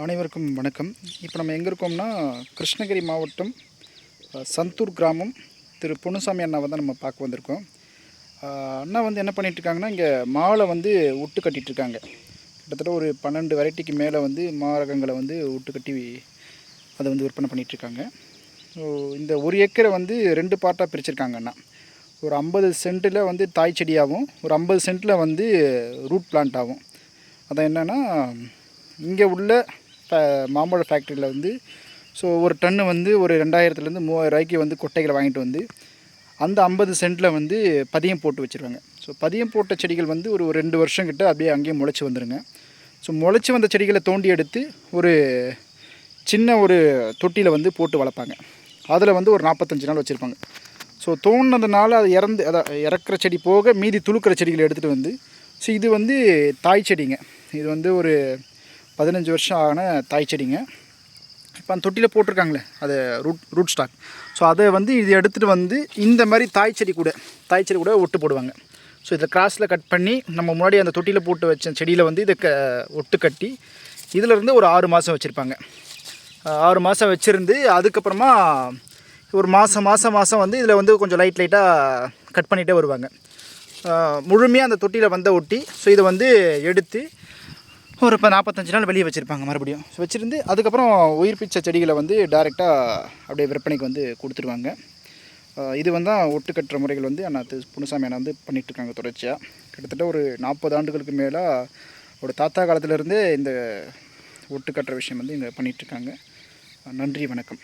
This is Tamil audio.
அனைவருக்கும் வணக்கம். இப்போ நம்ம எங்கே இருக்கோம்னா கிருஷ்ணகிரி மாவட்டம் சந்தூர் கிராமம் திரு பொன்னுசாமி அண்ணாவை தான் நம்ம பார்க்க வந்திருக்கோம். அண்ணா வந்து என்ன பண்ணிகிட்ருக்காங்கன்னா, இங்கே மாலை வந்து விட்டு கட்டிகிட்ருக்காங்க. கிட்டத்தட்ட ஒரு 12 வெரைட்டிக்கு மேலே வந்து மாரகங்களை வந்து விட்டு கட்டி அதை வந்து விற்பனை பண்ணிகிட்ருக்காங்க. ஸோ இந்த 1 ஏக்கரை வந்து 2 பார்ட்டாக பிரிச்சிருக்காங்க அண்ணா. ஒரு 50 சென்ட்டில் வந்து தாய் செடியாகவும், ஒரு 50 சென்ட்டில் வந்து ரூட் பிளான்ட் ஆகும். அதான் என்னென்னா, இங்கே உள்ள மாம்பழ ஃபேக்ட்ரியில் வந்து ஒரு டன்னு வந்து ஒரு 2000லேருந்து 3000 வந்து கொட்டைகளை வாங்கிட்டு வந்து அந்த 50 சென்ட்டில் வந்து பதியம் போட்டு வச்சுருவாங்க. பதியம் போட்ட செடிகள் வந்து ஒரு 2 வருஷம் கிட்ட அப்படியே அங்கேயே முளைச்சி வந்துடுங்க. முளைச்சி வந்த செடிகளை தோண்டி எடுத்து ஒரு சின்ன ஒரு தொட்டியில் வந்து போட்டு வளர்ப்பாங்க. அதில் வந்து ஒரு 45 நாள் வச்சுருப்பாங்க. தோணுனதுனால அது இறக்குற செடி போக மீதி துளுக்கிற செடிகளை எடுத்துகிட்டு வந்து இது வந்து தாய் செடிங்க. இது வந்து ஒரு 15 வருஷம் ஆன தாய் செடிங்க. இப்போ அந்த தொட்டியில் போட்டிருக்காங்களே அது ரூட் ஸ்டாக். அதை வந்து இது எடுத்துகிட்டு வந்து இந்த மாதிரி தாய் செடி கூட ஒட்டு போடுவாங்க. இதை கிராஸில் கட் பண்ணி நம்ம முன்னாடி அந்த தொட்டியில் போட்டு வச்ச செடியில் வந்து இதை ஒட்டு கட்டி இதிலேருந்து ஒரு 6 மாதம் வச்சுருப்பாங்க. 6 மாதம் வச்சுருந்து அதுக்கப்புறமா ஒரு மாதம் வந்து இதில் வந்து கொஞ்சம் லைட்டாக கட் பண்ணிகிட்டே வருவாங்க. முழுமையாக அந்த தொட்டியில் வந்த ஒட்டி இதை வந்து எடுத்து ஒரு 45 நாள் வெளியே வச்சுருப்பாங்க. மறுபடியும் வச்சுருந்து அதுக்கப்புறம் உயிர் பிச்சை செடிகளை வந்து டைரெக்டாக அப்படியே விற்பனைக்கு வந்து கொடுத்துருவாங்க. இது வந்து ஒட்டு கட்டுற முறைகள் வந்து அண்ணா பொன்னுசாமி அண்ணா வந்து பண்ணிகிட்ருக்காங்க தொடர்ச்சியாக. கிட்டத்தட்ட ஒரு 40 ஆண்டுகளுக்கு மேலே ஒரு தாத்தா காலத்திலேருந்தே இந்த ஒட்டு கட்டுற விஷயம் வந்து இங்கே பண்ணிகிட்ருக்காங்க. நன்றி, வணக்கம்.